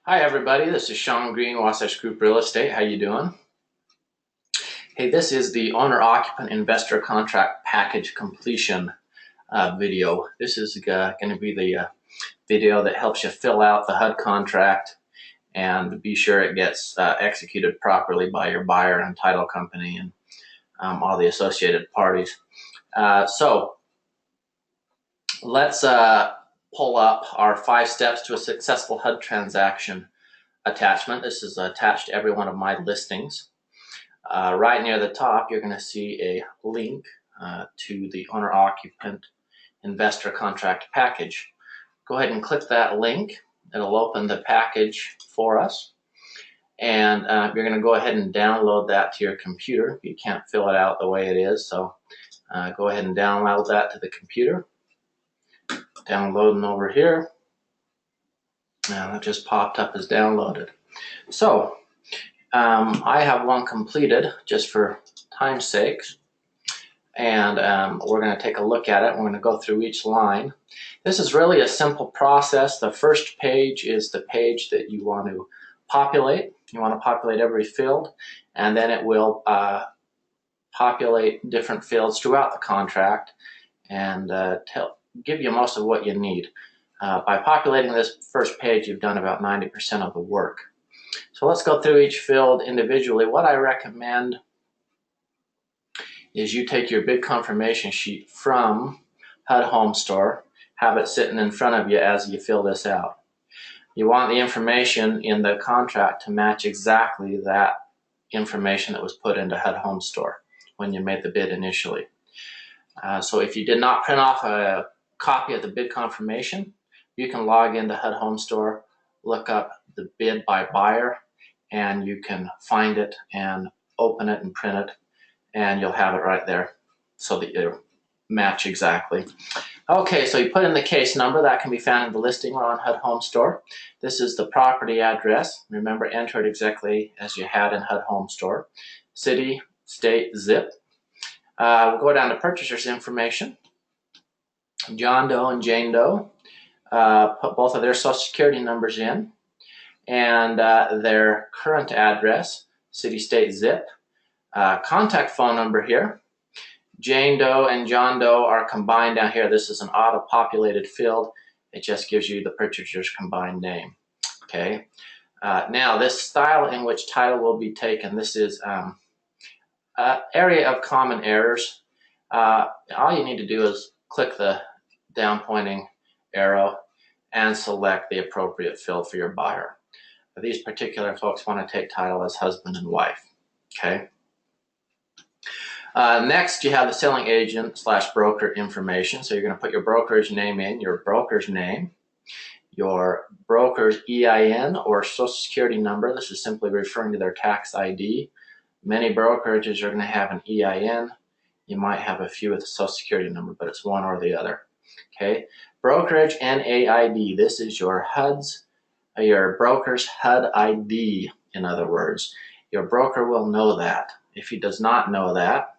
Hi everybody, this is Sean Green, Wasatch Group Real Estate. How you doing? Hey, this is the owner-occupant investor contract package completion video. This is going to be the video that helps you fill out the HUD contract and be sure it gets executed properly by your buyer and title company and all the associated parties. So let's pull up our 5 steps to a successful HUD transaction attachment. This is attached to every one of my listings. Right near the top, you're going to see a link to the owner-occupant investor contract package. Go ahead and click that link. It'll open the package for us. And you're going to go ahead and download that to your computer. You can't fill it out the way it is, so go ahead and download that to the computer. Downloading over here. Now it just popped up as downloaded. So I have one completed just for time's sake, and we're going to take a look at it. We're going to go through each line. This is really a simple process. The first page is the page that you want to populate. You want to populate every field, and then it will populate different fields throughout the contract and give you most of what you need. By populating this first page, you've done about 90% of the work. So let's go through each field individually. What I recommend is you take your bid confirmation sheet from HUD Home Store, have it sitting in front of you as you fill this out. You want the information in the contract to match exactly that information that was put into HUD Home Store when you made the bid initially. So if you did not print off a copy of the bid confirmation, you can log into HUD Home Store, look up the bid by buyer, and you can find it and open it and print it, and you'll have it right there so that you match exactly. Okay, so you put in the case number. That can be found in the listing or on HUD Home Store. This is the property address. Remember, enter it exactly as you had in HUD Home Store. City, state, zip. We'll go down to purchaser's information. John Doe and Jane Doe. Put both of their social security numbers in, and their current address, city, state, zip. Contact phone number here. Jane Doe and John Doe are combined down here. This is an auto-populated field. It just gives you the purchaser's combined name. Okay. Now, this style in which title will be taken, this is area of common errors. All you need to do is click the down pointing arrow and select the appropriate field for your buyer. These particular folks want to take title as husband and wife. Okay. Next, you have the selling agent / broker information. So you're going to put your broker's name in, your broker's name, your broker's EIN or social security number. This is simply referring to their tax ID. Many brokerages are going to have an EIN. You might have a few with a social security number, but it's one or the other. Okay. Brokerage NAID. This is your broker's HUD ID, in other words. Your broker will know that. If he does not know that,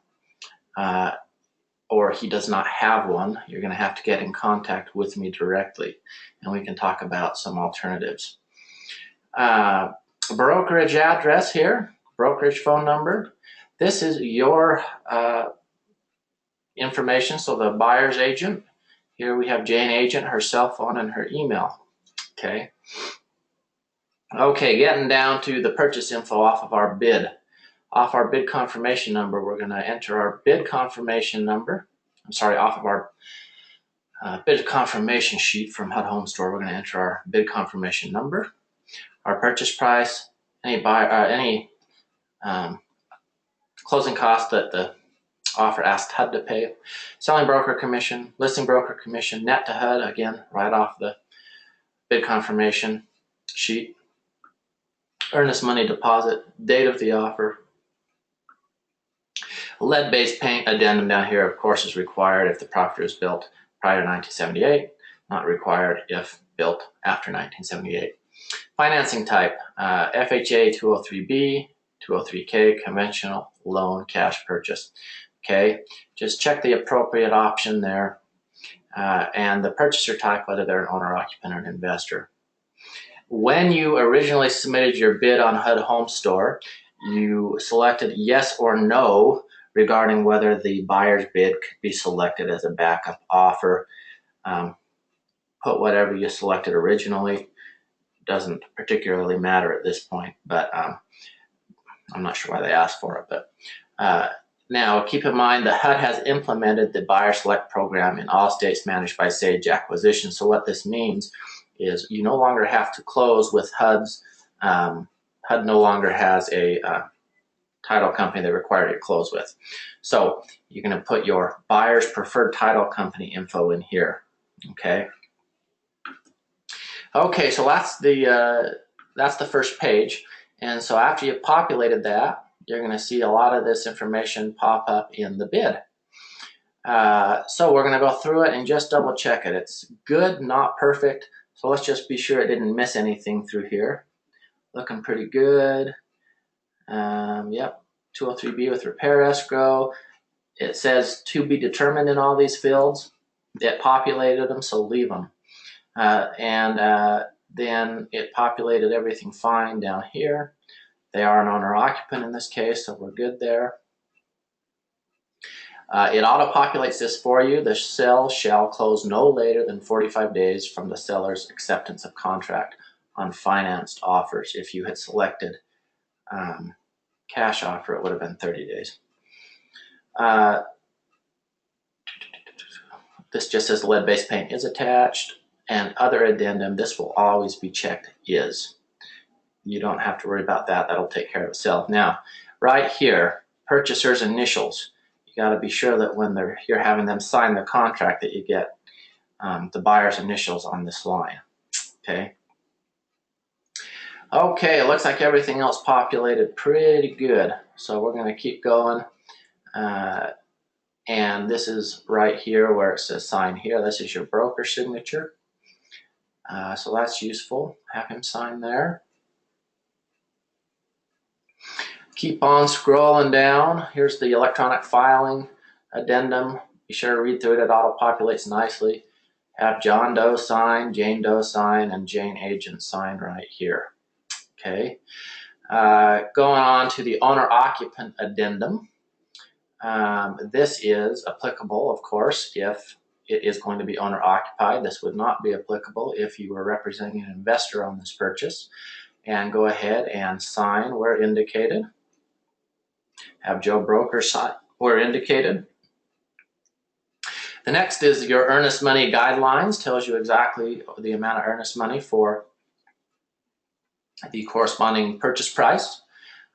or he does not have one, you're going to have to get in contact with me directly, and we can talk about some alternatives. Brokerage address here, brokerage phone number. This is your information, so the buyer's agent. Here we have Jane Agent, her cell phone, and her email. Okay. Okay, getting down to the purchase info off of our bid. Off our bid confirmation number, we're going to enter our bid confirmation number. Off of our bid confirmation sheet from HUD Home Store, we're going to enter our bid confirmation number, our purchase price, any closing cost that the offer asked HUD to pay, selling broker commission, listing broker commission, net to HUD, again, right off the bid confirmation sheet, earnest money deposit, date of the offer. Lead-based paint addendum down here, of course, is required if the property was built prior to 1978, not required if built after 1978. Financing type, FHA 203B, 203K, conventional loan, cash purchase. Okay, just check the appropriate option there, and the purchaser type, whether they're an owner, occupant, or an investor. When you originally submitted your bid on HUD Home Store, you selected yes or no regarding whether the buyer's bid could be selected as a backup offer. Put whatever you selected originally. Doesn't particularly matter at this point, but I'm not sure why they asked for it. But now keep in mind the HUD has implemented the Buyer Select program in all states managed by Sage Acquisition. So what this means is you no longer have to close with HUD's. HUD no longer has a title company they require you to close with. So you're going to put your buyer's preferred title company info in here. Okay, so that's the first page. And so after you've populated that, you're going to see a lot of this information pop up in the bid. So we're going to go through it and just double check it. It's good, not perfect. So let's just be sure it didn't miss anything through here. Looking pretty good. Yep, 203B with repair escrow. It says to be determined in all these fields. It populated them, so leave them. Then it populated everything fine down here. They are an owner-occupant in this case, so we're good there. It auto-populates this for you. The sale shall close no later than 45 days from the seller's acceptance of contract on financed offers. If you had selected cash offer, it would have been 30 days. This just says lead-based paint is attached. And other addendum, this will always be checked is. You don't have to worry about that. That'll take care of itself. Now, right here, purchaser's initials. You got to be sure that when you're having them sign the contract that you get the buyer's initials on this line. Okay. Okay, it looks like everything else populated pretty good. So we're going to keep going. And this is right here where it says sign here. This is your broker signature. So that's useful. Have him sign there. Keep on scrolling down. Here's the electronic filing addendum. Be sure to read through it. It auto-populates nicely. Have John Doe sign, Jane Doe sign, and Jane Agent sign right here. Okay. Going on to the owner-occupant addendum. This is applicable, of course, if it is going to be owner-occupied. This would not be applicable if you were representing an investor on this purchase. And go ahead and sign where indicated. Have Joe Broker sign where indicated. The next is your earnest money guidelines. Tells you exactly the amount of earnest money for the corresponding purchase price.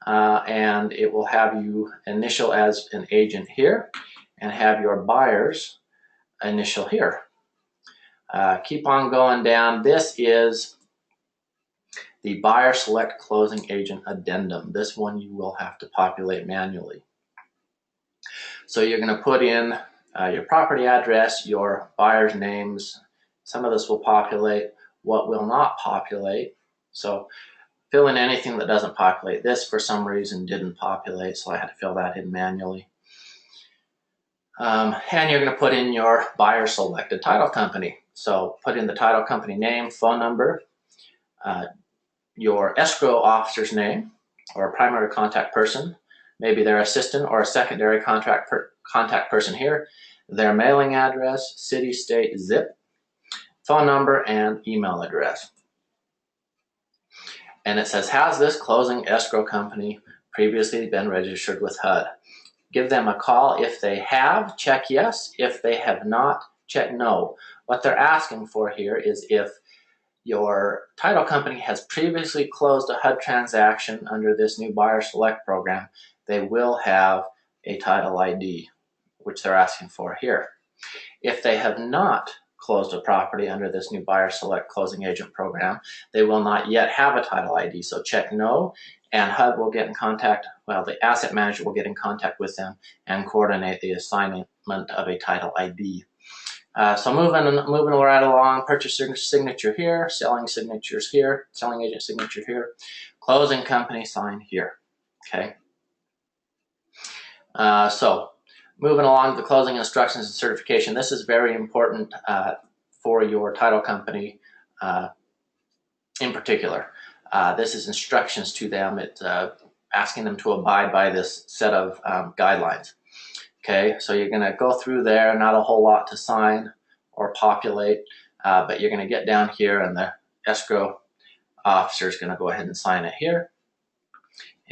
And it will have you initial as an agent here and have your buyer's initial here. Keep on going down. This is the buyer select closing agent addendum. This one you will have to populate manually. So you're going to put in your property address, your buyer's names. Some of this will populate. What will not populate? So fill in anything that doesn't populate. This for some reason didn't populate, so I had to fill that in manually. And you're going to put in your buyer selected title company. So put in the title company name, phone number, your escrow officer's name or primary contact person, maybe their assistant or a secondary contact person here, their mailing address, city, state, zip, phone number, and email address. And it says, has this closing escrow company previously been registered with HUD? Give them a call. If they have, check yes. If they have not, check no. What they're asking for here is if your title company has previously closed a HUD transaction under this new Buyer Select program, they will have a title ID, which they're asking for here. If they have not closed a property under this new Buyer Select closing agent program, they will not yet have a title ID, so check no, and HUD will get in contact, well, the asset manager will get in contact with them and coordinate the assignment of a title ID. So moving right along, purchaser signature here, selling signatures here, selling agent signature here, closing company sign here, okay? So moving along to the closing instructions and certification. This is very important for your title company in particular. This is instructions to them. It's asking them to abide by this set of guidelines. Okay, so you're going to go through there, not a whole lot to sign or populate, but you're going to get down here and the escrow officer is going to go ahead and sign it here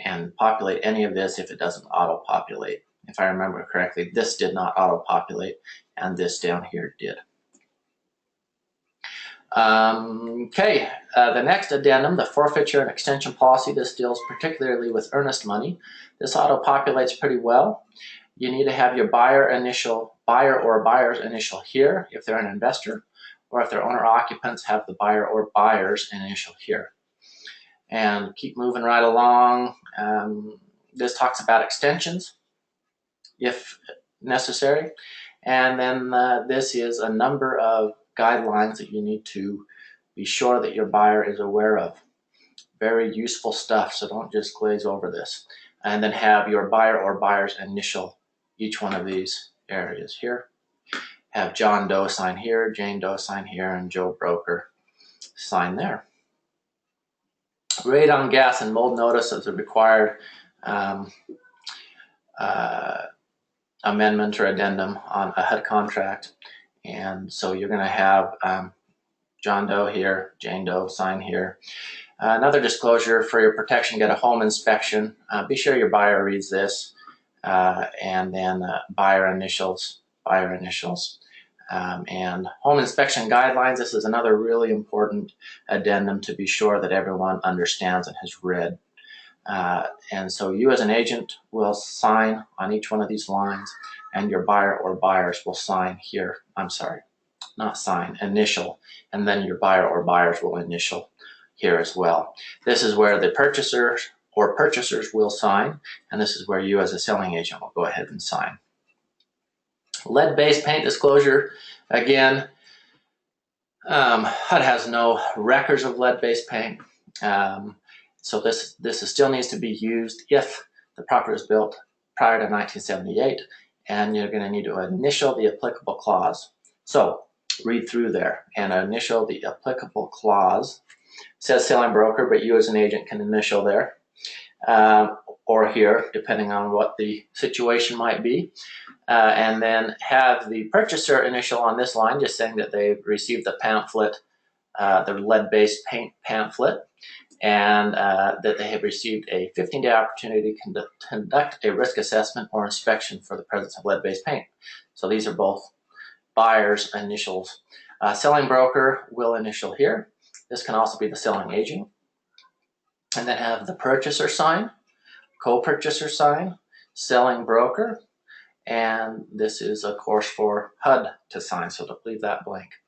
and populate any of this if it doesn't auto-populate. If I remember correctly, this did not auto-populate and this down here did. Okay, the next addendum, the forfeiture and extension policy, this deals particularly with earnest money. This auto-populates pretty well. You need to have your buyer or buyer's initial here if they're an investor, or if they're owner-occupants, have the buyer or buyer's initial here. And keep moving right along. This talks about extensions, if necessary. And then this is a number of guidelines that you need to be sure that your buyer is aware of. Very useful stuff, so don't just glaze over this. And then have your buyer or buyer's initial each one of these areas here. Have John Doe sign here, Jane Doe sign here, and Joe Broker sign there. Radon gas and mold notice is a required amendment or addendum on a HUD contract. And so you're going to have John Doe here, Jane Doe sign here. Another disclosure for your protection, get a home inspection. Be sure your buyer reads this. And then buyer initials. And home inspection guidelines, this is another really important addendum to be sure that everyone understands and has read. And so you as an agent will sign on each one of these lines, and your buyer or buyers will sign here. I'm sorry, not sign, initial, and then your buyer or buyers will initial here as well. This is where the purchasers or purchasers will sign, and this is where you as a selling agent will go ahead and sign. Lead-based paint disclosure, again, HUD has no records of lead-based paint, so this still needs to be used if the property was built prior to 1978, and you're going to need to initial the applicable clause. So read through there and initial the applicable clause. It says selling broker, but you as an agent can initial there. Or here, depending on what the situation might be. And then have the purchaser initial on this line, just saying that they've received the pamphlet, the lead-based paint pamphlet, and that they have received a 15-day opportunity to conduct a risk assessment or inspection for the presence of lead-based paint. So these are both buyer's initials. Selling broker will initial here. This can also be the selling agent. And then have the purchaser sign, co-purchaser sign, selling broker, and this is of course for HUD to sign, so don't leave that blank.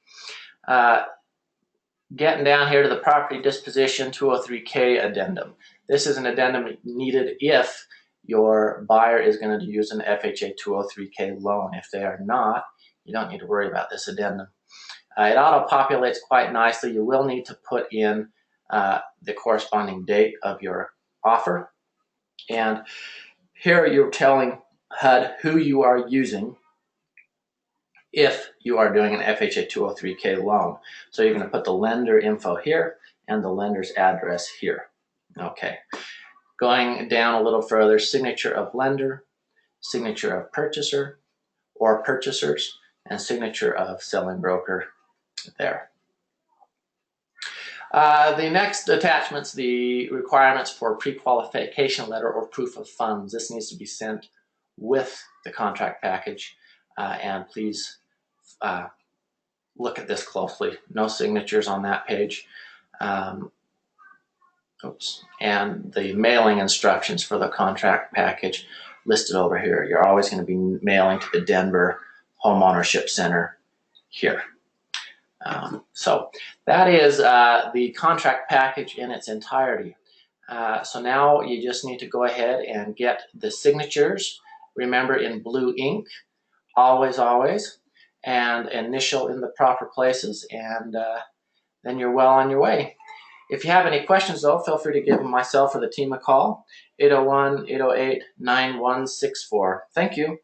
Getting down here to the property disposition 203K addendum. This is an addendum needed if your buyer is going to use an FHA 203K loan. If they are not, you don't need to worry about this addendum. It auto-populates quite nicely. You will need to put in the corresponding date of your offer. And here you're telling HUD who you are using if you are doing an FHA 203K loan. So you're going to put the lender info here and the lender's address here. Okay. Going down a little further, signature of lender, signature of purchaser or purchasers, and signature of selling broker there. The next attachments, the requirements for pre-qualification letter or proof of funds. This needs to be sent with the contract package, and please look at this closely. No signatures on that page. And the mailing instructions for the contract package listed over here. You're always going to be mailing to the Denver Homeownership Center here. So that is the contract package in its entirety. So now you just need to go ahead and get the signatures, remember in blue ink, always, always, and initial in the proper places, and then you're well on your way. If you have any questions though, feel free to give myself or the team a call, 801-808-9164. Thank you.